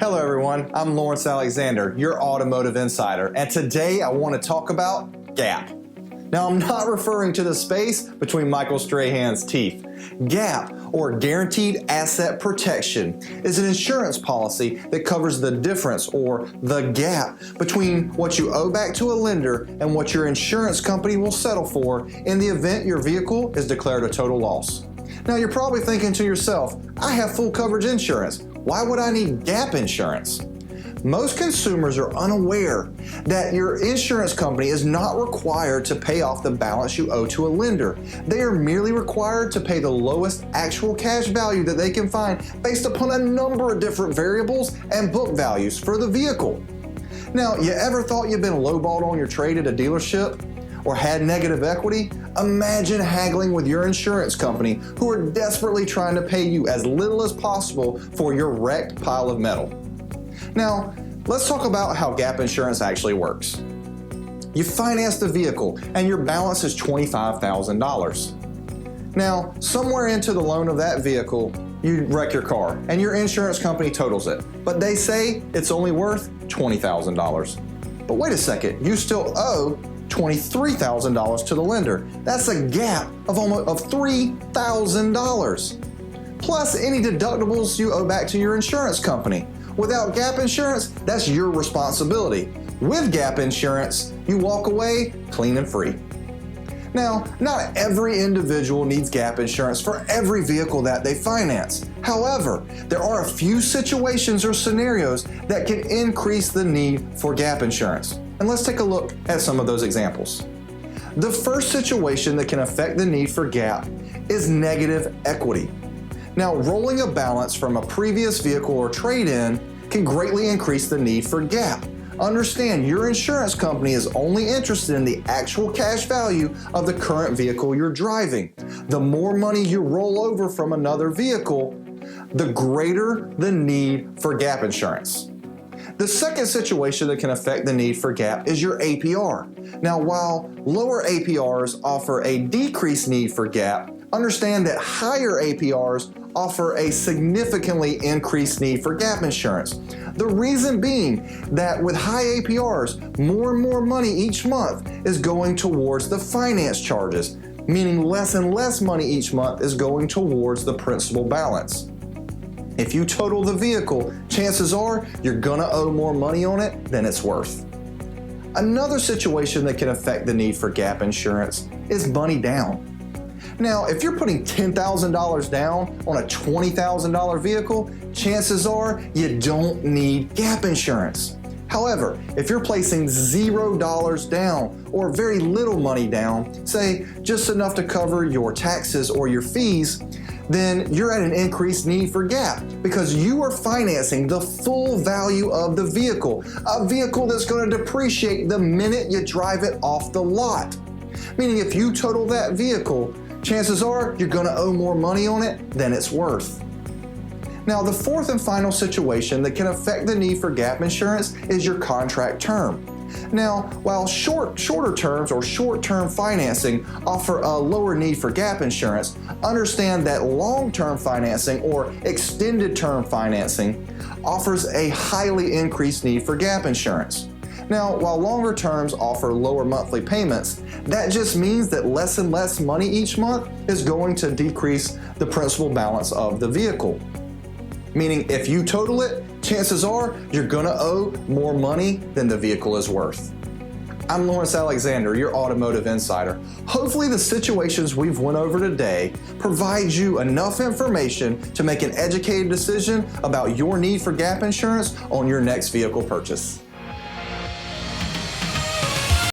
Hello everyone, I'm Lawrence Alexander, your automotive insider, and today I want to talk about GAP. Now I'm not referring to the space between Michael Strahan's teeth. GAP, or Guaranteed Asset Protection, is an insurance policy that covers the difference, or the gap, between what you owe back to a lender and what your insurance company will settle for in the event your vehicle is declared a total loss. Now you're probably thinking to yourself, I have full coverage insurance. Why would I need GAP insurance? Most consumers are unaware that your insurance company is not required to pay off the balance you owe to a lender. They are merely required to pay the lowest actual cash value that they can find based upon a number of different variables and book values for the vehicle. Now, you ever thought you've been lowballed on your trade at a dealership or had negative equity? Imagine haggling with your insurance company who are desperately trying to pay you as little as possible for your wrecked pile of metal. Now, let's talk about how GAP insurance actually works. You finance the vehicle and your balance is $25,000. Now, somewhere into the loan of that vehicle, you wreck your car and your insurance company totals it, but they say it's only worth $20,000. But wait a second, you still owe $23,000 to the lender. That's a gap of $3,000. Plus any deductibles you owe back to your insurance company. Without GAP insurance, that's your responsibility. With GAP insurance, you walk away clean and free. Now, not every individual needs GAP insurance for every vehicle that they finance. However, there are a few situations or scenarios that can increase the need for GAP insurance. And let's take a look at some of those examples. The first situation that can affect the need for GAP is negative equity. Now, rolling a balance from a previous vehicle or trade-in can greatly increase the need for GAP. Understand, your insurance company is only interested in the actual cash value of the current vehicle you're driving. The more money you roll over from another vehicle, the greater the need for GAP insurance. The second situation that can affect the need for GAP is your APR. Now, while lower APRs offer a decreased need for GAP, understand that higher APRs offer a significantly increased need for GAP insurance. The reason being that with high APRs, more and more money each month is going towards the finance charges, meaning less and less money each month is going towards the principal balance. If you total the vehicle, chances are you're gonna owe more money on it than it's worth. Another situation that can affect the need for GAP insurance is money down. Now, if you're putting $10,000 down on a $20,000 vehicle, chances are you don't need GAP insurance. However, if you're placing $0 down or very little money down, say just enough to cover your taxes or your fees, then you're at an increased need for GAP because you are financing the full value of the vehicle, a vehicle that's going to depreciate the minute you drive it off the lot. Meaning if you total that vehicle, chances are you're going to owe more money on it than it's worth. Now, the fourth and final situation that can affect the need for GAP insurance is your contract term. Now, while shorter terms or short-term financing offer a lower need for GAP insurance, understand that long-term financing or extended term financing offers a highly increased need for GAP insurance. Now, while longer terms offer lower monthly payments, that just means that less and less money each month is going to decrease the principal balance of the vehicle. Meaning if you total it, chances are you're gonna owe more money than the vehicle is worth. I'm Lawrence Alexander, your automotive insider. Hopefully the situations we've went over today provide you enough information to make an educated decision about your need for GAP insurance on your next vehicle purchase.